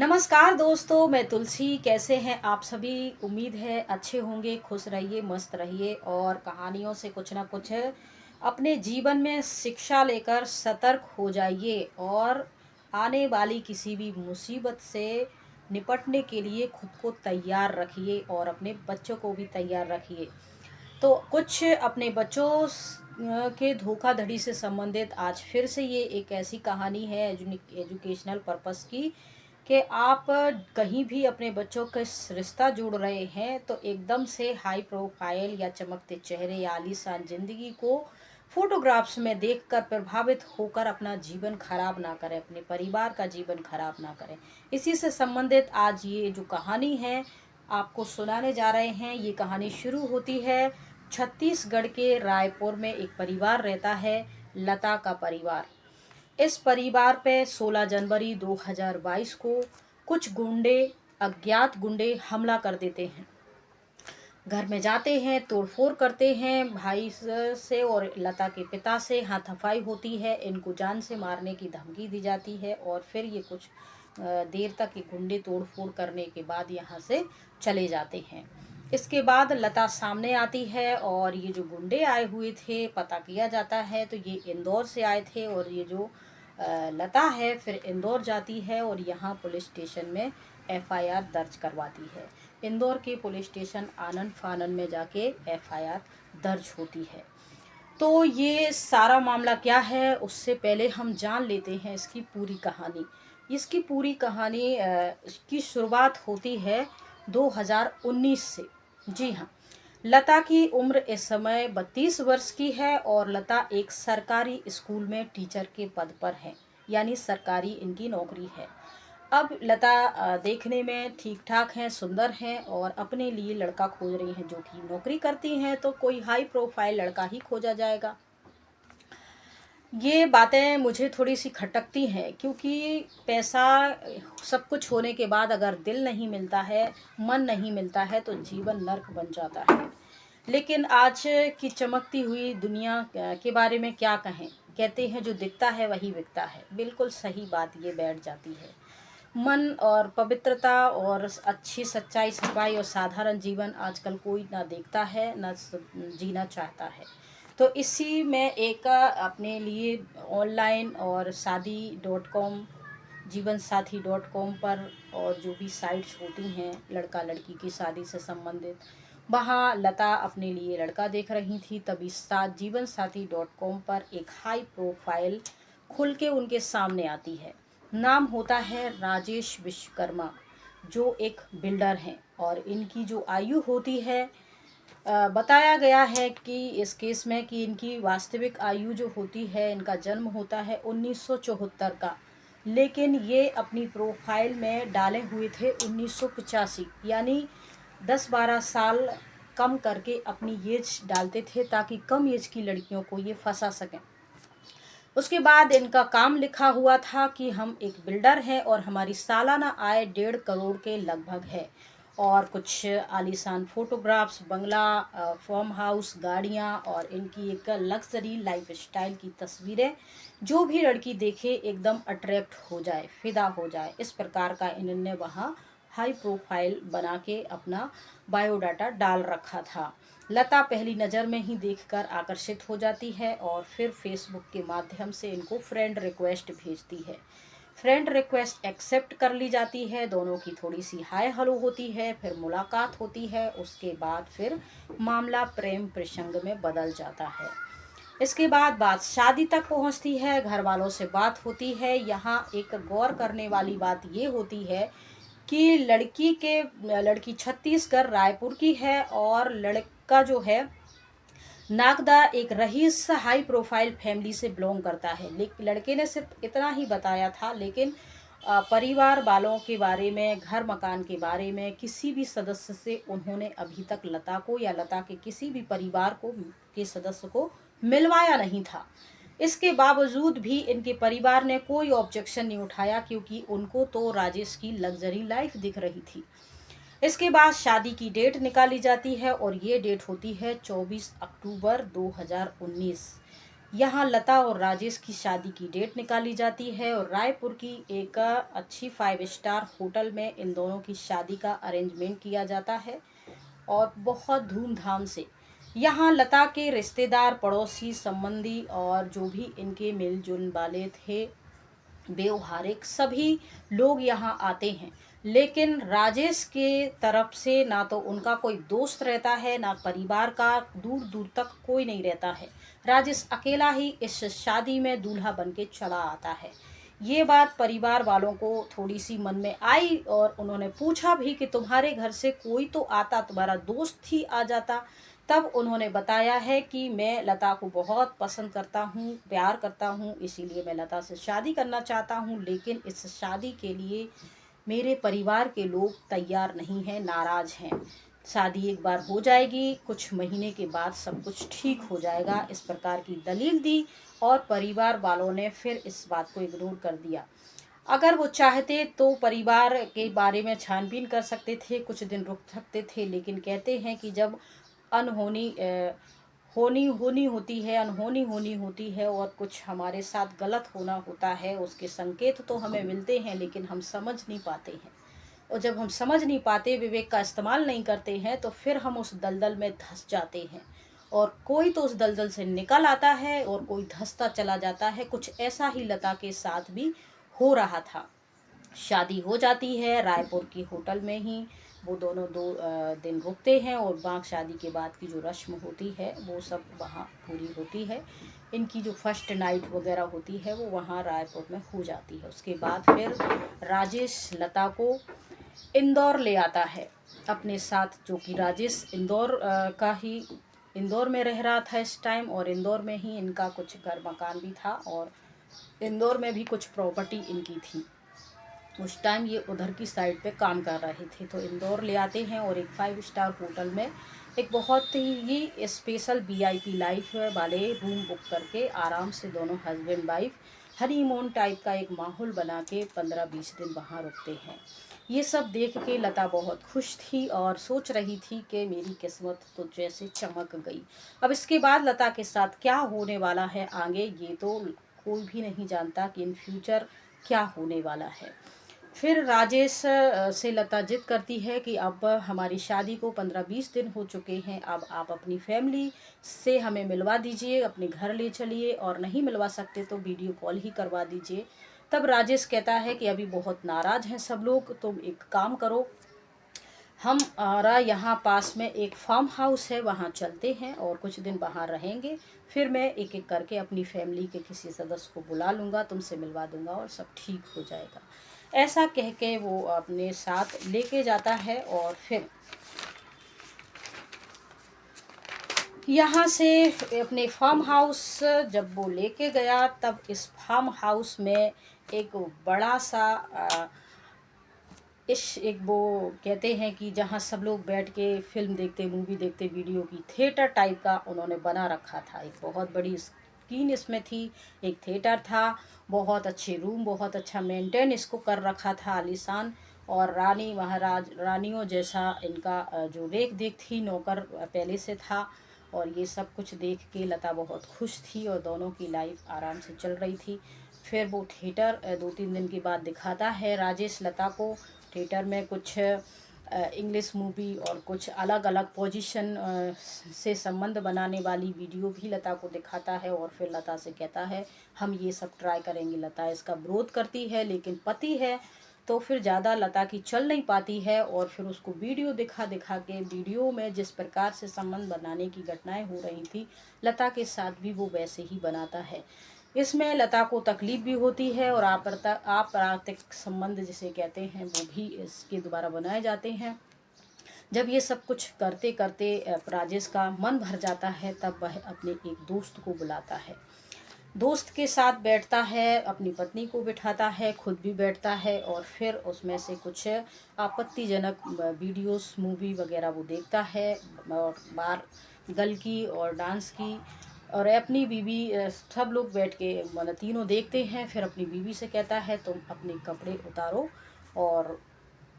नमस्कार दोस्तों, मैं तुलसी। कैसे हैं आप सभी? उम्मीद है अच्छे होंगे। खुश रहिए, मस्त रहिए और कहानियों से कुछ ना कुछ अपने जीवन में शिक्षा लेकर सतर्क हो जाइए और आने वाली किसी भी मुसीबत से निपटने के लिए खुद को तैयार रखिए और अपने बच्चों को भी तैयार रखिए। तो कुछ अपने बच्चों के धोखाधड़ी से संबंधित आज फिर से ये एक ऐसी कहानी है एजुकेशनल पर्पस की कि आप कहीं भी अपने बच्चों का रिश्ता जोड़ रहे हैं तो एकदम से हाई प्रोफाइल या चमकते चेहरे या आलीशान जिंदगी को फोटोग्राफ्स में देखकर प्रभावित होकर अपना जीवन खराब ना करें, अपने परिवार का जीवन खराब ना करें। इसी से संबंधित आज ये जो कहानी है आपको सुनाने जा रहे हैं। ये कहानी शुरू होती है छत्तीसगढ़ के रायपुर में। एक परिवार रहता है, लता का परिवार। इस परिवार पे 16 जनवरी 2022 को कुछ अज्ञात गुंडे हमला कर देते हैं। घर में जाते हैं, तोड़फोड़ करते हैं। भाई से और लता के पिता से हाथापाई होती है। इनको जान से मारने की धमकी दी जाती है और फिर ये कुछ देर तक ये गुंडे तोड़फोड़ करने के बाद यहाँ से चले जाते हैं। इसके बाद लता सामने आती है और ये जो गुंडे आए हुए थे, पता किया जाता है तो ये इंदौर से आए थे। और ये जो लता है फिर इंदौर जाती है और यहाँ पुलिस स्टेशन में एफआईआर दर्ज करवाती है। इंदौर के पुलिस स्टेशन आनंद फानन में जाके एफआईआर दर्ज होती है। तो ये सारा मामला क्या है उससे पहले हम जान लेते हैं इसकी पूरी कहानी। इसकी पूरी कहानी की शुरुआत होती है 2019 से। जी हाँ, लता की उम्र इस समय 32 वर्ष की है और लता एक सरकारी स्कूल में टीचर के पद पर है, यानी सरकारी इनकी नौकरी है। अब लता देखने में ठीक ठाक हैं, सुंदर हैं और अपने लिए लड़का खोज रही हैं। जो कि नौकरी करती हैं तो कोई हाई प्रोफाइल लड़का ही खोजा जाएगा। ये बातें मुझे थोड़ी सी खटकती हैं क्योंकि पैसा सब कुछ होने के बाद अगर दिल नहीं मिलता है, मन नहीं मिलता है तो जीवन नर्क बन जाता है। लेकिन आज की चमकती हुई दुनिया के बारे में क्या कहें। कहते हैं जो दिखता है वही बिकता है। बिल्कुल सही बात ये बैठ जाती है। मन और पवित्रता और अच्छी सच्चाई सफाई और साधारण जीवन आजकल कोई ना देखता है ना जीना चाहता है। तो इसी में एक अपने लिए ऑनलाइन और शादी.com, जीवन साथी.com पर और जो भी साइट्स होती हैं लड़का लड़की की शादी से संबंधित, वहाँ लता अपने लिए लड़का देख रही थी। तभी जीवन साथी.com पर एक हाई प्रोफाइल खुल के उनके सामने आती है। नाम होता है राजेश विश्वकर्मा, जो एक बिल्डर हैं और इनकी जो आयु होती है, बताया गया है कि इस केस में कि इनकी वास्तविक आयु जो होती है, इनका जन्म होता है 1974 का, लेकिन ये अपनी प्रोफाइल में डाले हुए थे 1985, यानी 10-12 साल कम करके अपनी एज डालते थे ताकि कम एज की लड़कियों को ये फंसा सकें। उसके बाद इनका काम लिखा हुआ था कि हम एक बिल्डर हैं और हमारी सालाना आय 1.5 करोड़ के लगभग है। और कुछ आलीशान फोटोग्राफ्स, बंगला, फार्म हाउस, गाड़ियाँ और इनकी एक लग्जरी लाइफ स्टाइल की तस्वीरें जो भी लड़की देखे एकदम अट्रैक्ट हो जाए, फिदा हो जाए। इस प्रकार का इन्होंने वहाँ हाई प्रोफाइल बना के अपना बायोडाटा डाल रखा था। लता पहली नज़र में ही देखकर आकर्षित हो जाती है और फिर फेसबुक के माध्यम से इनको फ्रेंड रिक्वेस्ट भेजती है। फ्रेंड रिक्वेस्ट एक्सेप्ट कर ली जाती है, दोनों की थोड़ी सी हाय हेलो होती है, फिर मुलाकात होती है। उसके बाद फिर मामला प्रेम प्रसंग में बदल जाता है। इसके बाद बात शादी तक पहुंचती है, घर वालों से बात होती है। यहाँ एक गौर करने वाली बात ये होती है कि लड़की छत्तीसगढ़ रायपुर की है और लड़का जो है नागदा एक रईस हाई प्रोफाइल फैमिली से बिलोंग करता है। लेकिन लड़के ने सिर्फ इतना ही बताया था, लेकिन परिवार वालों के बारे में, घर मकान के बारे में किसी भी सदस्य से उन्होंने अभी तक लता को या लता के किसी भी परिवार को के सदस्य को मिलवाया नहीं था। इसके बावजूद भी इनके परिवार ने कोई ऑब्जेक्शन नहीं उठाया क्योंकि उनको तो राजेश की लग्जरी लाइफ दिख रही थी। इसके बाद शादी की डेट निकाली जाती है और ये डेट होती है 24 अक्टूबर 2019। यहाँ लता और राजेश की शादी की डेट निकाली जाती है और रायपुर की एक अच्छी 5 स्टार होटल में इन दोनों की शादी का अरेंजमेंट किया जाता है और बहुत धूमधाम से। यहाँ लता के रिश्तेदार, पड़ोसी, संबंधी और जो भी इनके मिलजुल वाले थे, व्यवहारिक सभी लोग यहाँ आते हैं। लेकिन राजेश के तरफ से ना तो उनका कोई दोस्त रहता है, ना परिवार का दूर दूर तक कोई नहीं रहता है। राजेश अकेला ही इस शादी में दूल्हा बन के चला आता है। ये बात परिवार वालों को थोड़ी सी मन में आई और उन्होंने पूछा भी कि तुम्हारे घर से कोई तो आता, तुम्हारा दोस्त ही आ जाता। तब उन्होंने बताया है कि मैं लता को बहुत पसंद करता हूँ, प्यार करता हूँ, इसीलिए मैं लता से शादी करना चाहता हूँ, लेकिन इस शादी के लिए मेरे परिवार के लोग तैयार नहीं हैं, नाराज़ हैं। शादी एक बार हो जाएगी, कुछ महीने के बाद सब कुछ ठीक हो जाएगा, इस प्रकार की दलील दी और परिवार वालों ने फिर इस बात को इग्नोर कर दिया। अगर वो चाहते तो परिवार के बारे में छानबीन कर सकते थे, कुछ दिन रुक सकते थे, लेकिन कहते हैं कि जब अनहोनी होनी होनी होती है, अनहोनी होनी होती है और कुछ हमारे साथ गलत होना होता है, उसके संकेत तो हमें मिलते हैं लेकिन हम समझ नहीं पाते हैं। और जब हम समझ नहीं पाते, विवेक का इस्तेमाल नहीं करते हैं, तो फिर हम उस दलदल में धंस जाते हैं और कोई तो उस दलदल से निकल आता है और कोई धंसता चला जाता है। कुछ ऐसा ही लता के साथ भी हो रहा था। शादी हो जाती है रायपुर की होटल में ही। वो दोनों 2 दिन रुकते हैं और बाकी शादी के बाद की जो रस्म होती है वो सब वहाँ पूरी होती है। इनकी जो फर्स्ट नाइट वगैरह होती है वो वहाँ रायपुर में हो जाती है। उसके बाद फिर राजेश लता को इंदौर ले आता है अपने साथ, जो कि राजेश इंदौर में रह रहा था इस टाइम, और इंदौर में ही इनका कुछ घर मकान भी था और इंदौर में भी कुछ प्रॉपर्टी इनकी थी। उस टाइम ये उधर की साइड पे काम कर रहे थे, तो इंदौर ले आते हैं और एक 5 स्टार होटल में एक बहुत ही स्पेशल वीआईपी लाइफ वाले रूम बुक करके आराम से दोनों हस्बैंड वाइफ हनीमून टाइप का एक माहौल बना के 15-20 दिन वहाँ रुकते हैं। ये सब देख के लता बहुत खुश थी और सोच रही थी कि मेरी किस्मत तो जैसे चमक गई। अब इसके बाद लता के साथ क्या होने वाला है आगे, ये तो कोई भी नहीं जानता कि इन फ्यूचर क्या होने वाला है। फिर राजेश से लता जिद करती है कि अब हमारी शादी को 15-20 दिन हो चुके हैं, अब आप अपनी फैमिली से हमें मिलवा दीजिए, अपने घर ले चलिए, और नहीं मिलवा सकते तो वीडियो कॉल ही करवा दीजिए। तब राजेश कहता है कि अभी बहुत नाराज़ हैं सब लोग, तुम एक काम करो, हमारा यहाँ पास में एक फार्म हाउस है, वहाँ चलते हैं और कुछ दिन वहाँ रहेंगे, फिर मैं एक एक करके अपनी फैमिली के किसी सदस्य को बुला लूँगा, तुमसे मिलवा दूँगा और सब ठीक हो जाएगा। ऐसा कह के वो अपने साथ लेके जाता है और फिर यहाँ से अपने फार्म हाउस जब वो लेके गया, तब इस फार्म हाउस में एक बड़ा सा एक वो कहते हैं कि जहाँ सब लोग बैठ के फिल्म देखते, मूवी देखते, वीडियो की थिएटर टाइप का उन्होंने बना रखा था। एक बहुत बड़ी स्क्रीन इसमें थी, एक थिएटर था, बहुत अच्छे रूम, बहुत अच्छा मेंटेन इसको कर रखा था, आलीशान। और रानी महाराज रानियों जैसा इनका जो देख देख थी, नौकर पहले से था। और ये सब कुछ देख के लता बहुत खुश थी और दोनों की लाइफ आराम से चल रही थी। फिर वो थिएटर 2-3 दिन के बाद दिखाता है राजेश लता को। थिएटर में कुछ इंग्लिश मूवी और कुछ अलग अलग पोजीशन से संबंध बनाने वाली वीडियो भी लता को दिखाता है और फिर लता से कहता है हम ये सब ट्राई करेंगे। लता इसका विरोध करती है, लेकिन पति है तो फिर ज़्यादा लता की चल नहीं पाती है और फिर उसको वीडियो दिखा दिखा के, वीडियो में जिस प्रकार से संबंध बनाने की घटनाएं हो रही थी, लता के साथ भी वो वैसे ही बनाता है। इसमें लता को तकलीफ़ भी होती है और आपराधिक संबंध जिसे कहते हैं वो भी इसके द्वारा बनाए जाते हैं। जब ये सब कुछ करते करते राजेश का मन भर जाता है, तब वह अपने एक दोस्त को बुलाता है, दोस्त के साथ बैठता है, अपनी पत्नी को बिठाता है, खुद भी बैठता है और फिर उसमें से कुछ आपत्तिजनक वीडियोस, मूवी वगैरह वो देखता है, और बार गर्ल की और डांस की। और अपनी बीवी सब लोग बैठ के मतलब तीनों देखते हैं। फिर अपनी बीवी से कहता है तुम अपने कपड़े उतारो और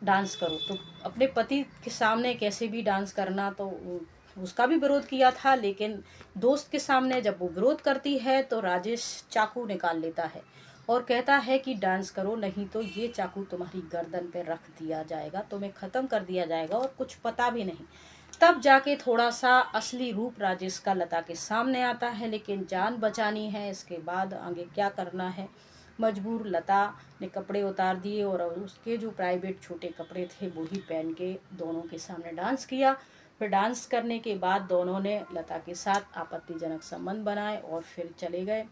डांस करो। तो अपने पति के सामने कैसे भी डांस करना तो उसका भी विरोध किया था, लेकिन दोस्त के सामने जब वो विरोध करती है तो राजेश चाकू निकाल लेता है और कहता है कि डांस करो, नहीं तो ये चाकू तुम्हारी गर्दन पे रख दिया जाएगा, तुम्हें ख़त्म कर दिया जाएगा और कुछ पता भी नहीं। तब जाके थोड़ा सा असली रूप राजेश का लता के सामने आता है, लेकिन जान बचानी है, इसके बाद आगे क्या करना है। मजबूर लता ने कपड़े उतार दिए और उसके जो प्राइवेट छोटे कपड़े थे वो ही पहन के दोनों के सामने डांस किया। फिर डांस करने के बाद दोनों ने लता के साथ आपत्तिजनक संबंध बनाए और फिर चले गए।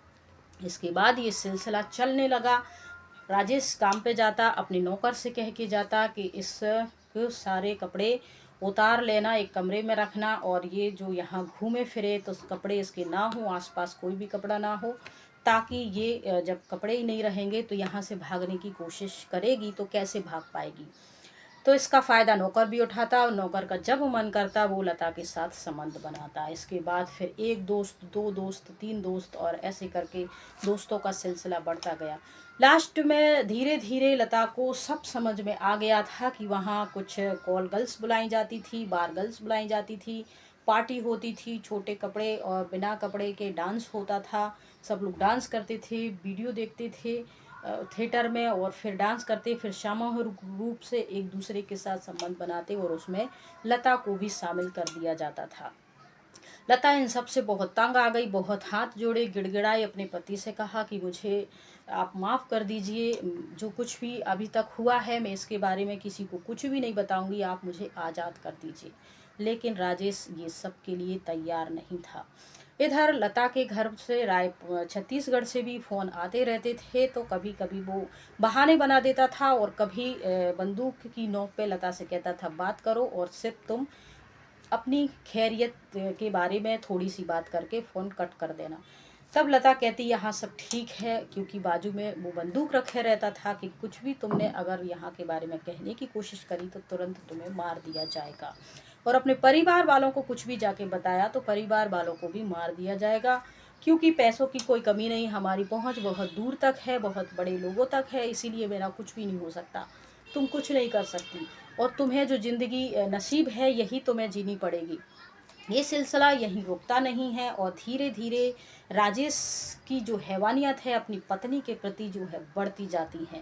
इसके बाद ये सिलसिला चलने लगा। राजेश काम पे जाता, अपने नौकर से कह के जाता कि इस सारे कपड़े उतार लेना, एक कमरे में रखना, और ये जो यहाँ घूमे फिरे तो कपड़े इसके ना हो, आसपास कोई भी कपड़ा ना हो, ताकि ये जब कपड़े ही नहीं रहेंगे तो यहाँ से भागने की कोशिश करेगी तो कैसे भाग पाएगी। तो इसका फ़ायदा नौकर भी उठाता और नौकर का जब मन करता वो लता के साथ संबंध बनाता। इसके बाद फिर एक दोस्त, दो दोस्त, तीन दोस्त, और ऐसे करके दोस्तों का सिलसिला बढ़ता गया। लास्ट में धीरे धीरे लता को सब समझ में आ गया था कि वहाँ कुछ कॉल गर्ल्स बुलाई जाती थी, बार गर्ल्स बुलाई जाती थी, पार्टी होती थी, छोटे कपड़े और बिना कपड़े के डांस होता था, सब लोग डांस करते थे, वीडियो देखते थे थिएटर में, और फिर डांस करते, फिर सामूहिक रूप से एक दूसरे के साथ संबंध बनाते और उसमें लता को भी शामिल कर दिया जाता था। लता इन सब से बहुत तंग आ गई, बहुत हाथ जोड़े, गिड़गिड़ाई, अपने पति से कहा कि मुझे आप माफ़ कर दीजिए, जो कुछ भी अभी तक हुआ है मैं इसके बारे में किसी को कुछ भी नहीं बताऊंगी, आप मुझे आज़ाद कर दीजिए। लेकिन राजेश ये सब के लिए तैयार नहीं था। इधर लता के घर से छत्तीसगढ़ से भी फ़ोन आते रहते थे, तो कभी कभी वो बहाने बना देता था और कभी बंदूक की नोक पे लता से कहता था बात करो और सिर्फ तुम अपनी खैरियत के बारे में थोड़ी सी बात करके फ़ोन कट कर देना। तब लता कहती यहाँ सब ठीक है, क्योंकि बाजू में वो बंदूक रखे रहता था कि कुछ भी तुमने अगर यहाँ के बारे में कहने की कोशिश करी तो तुरंत तुम्हें मार दिया जाएगा, और अपने परिवार वालों को कुछ भी जाके बताया तो परिवार वालों को भी मार दिया जाएगा, क्योंकि पैसों की कोई कमी नहीं, हमारी पहुँच बहुत दूर तक है, बहुत बड़े लोगों तक है, इसीलिए मेरा कुछ भी नहीं हो सकता, तुम कुछ नहीं कर सकती, और तुम्हें जो ज़िंदगी नसीब है यही तुम्हें जीनी पड़ेगी। ये सिलसिला यहीं रुकता नहीं है और धीरे धीरे राजेश की जो हैवानियत है अपनी पत्नी के प्रति जो है बढ़ती जाती है।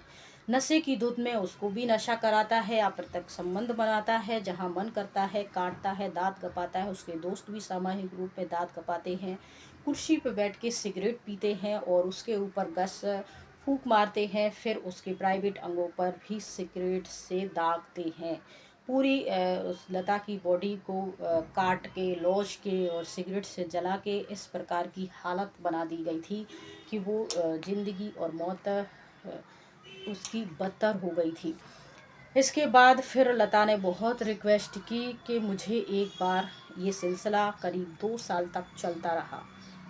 नशे की धुत में उसको भी नशा कराता है, अप्रत्यक्ष संबंध बनाता है, जहाँ मन करता है काटता है, दांत कपाता है, उसके दोस्त भी सामूहिक रूप में दांत कपाते हैं, कुर्सी पर बैठ के सिगरेट पीते हैं और उसके ऊपर गैस फूंक मारते हैं, फिर उसके प्राइवेट अंगों पर भी सिगरेट से दागते हैं। पूरी उस लता की बॉडी को काट के, लौच के और सिगरेट से जला के इस प्रकार की हालत बना दी गई थी कि वो ज़िंदगी और मौत उसकी बदतर हो गई थी। इसके बाद फिर लता ने बहुत रिक्वेस्ट की कि मुझे एक बार, ये सिलसिला करीब 2 साल तक चलता रहा।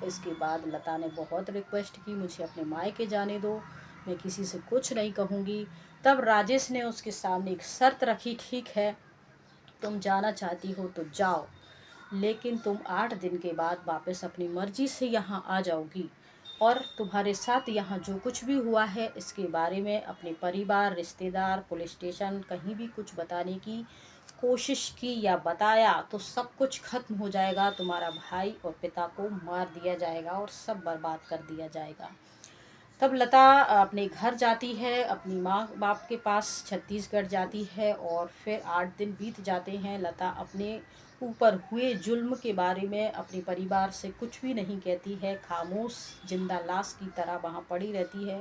इसके बाद लता ने बहुत रिक्वेस्ट की, मुझे अपने मायके जाने दो, मैं किसी से कुछ नहीं कहूँगी। तब राजेश ने उसके सामने एक शर्त रखी, ठीक है तुम जाना चाहती हो तो जाओ, लेकिन तुम 8 दिन के बाद वापस अपनी मर्जी से यहाँ आ जाओगी, और तुम्हारे साथ यहाँ जो कुछ भी हुआ है इसके बारे में अपने परिवार, रिश्तेदार, पुलिस स्टेशन कहीं भी कुछ बताने की कोशिश की या बताया तो सब कुछ खत्म हो जाएगा, तुम्हारा भाई और पिता को मार दिया जाएगा और सब बर्बाद कर दिया जाएगा। तब लता अपने घर जाती है, अपनी माँ बाप के पास छत्तीसगढ़ जाती है, और फिर 8 दिन बीत जाते हैं। लता अपने ऊपर हुए जुल्म के बारे में अपने परिवार से कुछ भी नहीं कहती है, खामोश जिंदा लाश की तरह वहाँ पड़ी रहती है,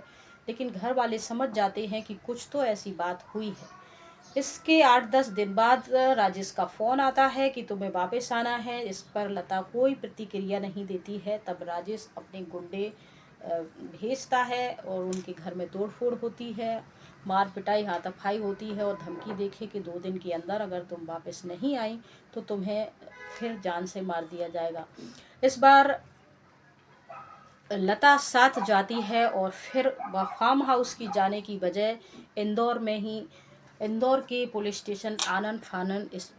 लेकिन घर वाले समझ जाते हैं कि कुछ तो ऐसी बात हुई है। इसके 8-10 दिन बाद राजेश का फ़ोन आता है कि तुम्हें वापस आना है। इस पर लता कोई प्रतिक्रिया नहीं देती है। तब राजेश अपने गुंडे भेजता है और उनके घर में तोड़फोड़ होती है, मार पिटाई, हाथापाई होती है, और धमकी देके कि 2 दिन के अंदर अगर तुम वापस नहीं आई तो तुम्हें फिर जान से मार दिया जाएगा। इस बार लता साथ जाती है और फिर फार्म हाउस की जाने की बजाय इंदौर के पुलिस स्टेशन आनन फानन इस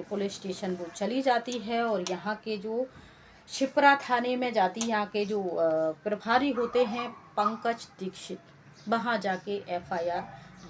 पुलिस स्टेशन वो चली जाती है, और यहाँ के जो शिप्रा थाने में जाती, यहाँ के जो प्रभारी होते हैं पंकज दीक्षित, वहाँ जाके FIR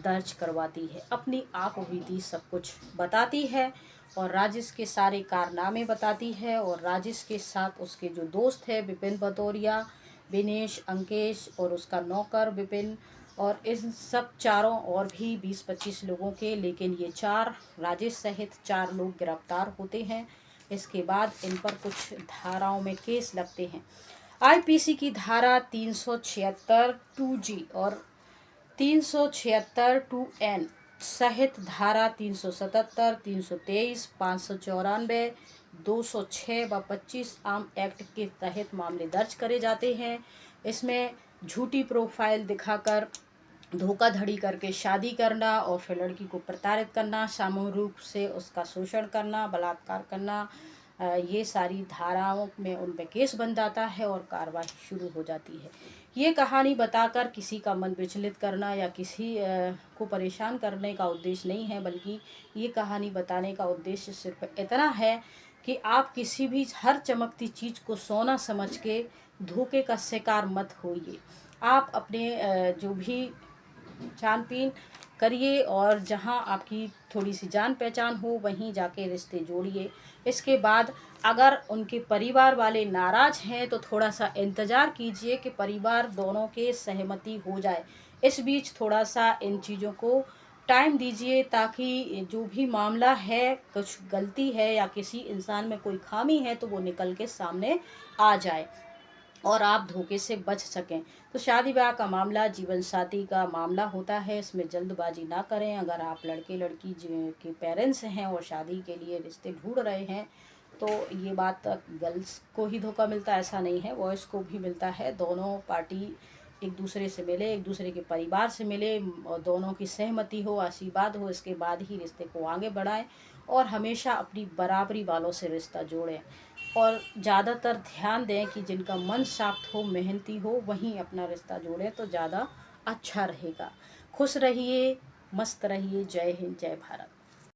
दर्ज करवाती है, अपनी आप बीती सब कुछ बताती है और राजेश के सारे कारनामे बताती है। और राजेश के साथ उसके जो दोस्त है विपिन भदौरिया, विनेश, अंकेश और उसका नौकर विपिन, और इन सब चारों और भी 20-25 लोगों के, लेकिन ये 4 राजेश सहित 4 लोग गिरफ्तार होते हैं। इसके बाद इन पर कुछ धाराओं में केस लगते हैं। IPC की धारा 376 2G और 376 2N सहित धारा 377, 323, 594, 206 व 25 आर्म एक्ट के तहत मामले दर्ज करे जाते हैं। इसमें झूठी प्रोफाइल दिखाकर धोखाधड़ी करके शादी करना और फिर लड़की को प्रताड़ित करना, सामूहिक रूप से उसका शोषण करना, बलात्कार करना, ये सारी धाराओं में उन पे केस बन जाता है और कार्रवाई शुरू हो जाती है। ये कहानी बताकर किसी का मन विचलित करना या किसी को परेशान करने का उद्देश्य नहीं है, बल्कि ये कहानी बताने का उद्देश्य सिर्फ इतना है कि आप किसी भी हर चमकती चीज़ को सोना समझ के धोखे का शिकार मत होइए। आप अपने जो भी छानबीन करिए और जहां आपकी थोड़ी सी जान पहचान हो वहीं जाके रिश्ते जोड़िए। इसके बाद अगर उनके परिवार वाले नाराज़ हैं तो थोड़ा सा इंतज़ार कीजिए कि परिवार दोनों के सहमति हो जाए। इस बीच थोड़ा सा इन चीज़ों को टाइम दीजिए ताकि जो भी मामला है, कुछ गलती है या किसी इंसान में कोई खामी है तो वो निकल के सामने आ जाए और आप धोखे से बच सकें। तो शादी ब्याह का मामला जीवन साथी का मामला होता है, इसमें जल्दबाजी ना करें। अगर आप लड़के लड़की के पेरेंट्स हैं और शादी के लिए रिश्ते ढूंढ रहे हैं तो ये बात गर्ल्स को ही धोखा मिलता है ऐसा नहीं है, बॉयज़ को भी मिलता है। दोनों पार्टी एक दूसरे से मिले, एक दूसरे के परिवार से मिले और दोनों की सहमति हो, आशीर्वाद हो, इसके बाद ही रिश्ते को आगे बढ़ाएं और हमेशा अपनी बराबरी वालों से रिश्ता जोड़ें। और ज़्यादातर ध्यान दें कि जिनका मन साफ हो, मेहनती हो, वहीं अपना रिश्ता जोड़ें तो ज़्यादा अच्छा रहेगा। खुश रहिए, मस्त रहिए। जय हिंद, जय भारत।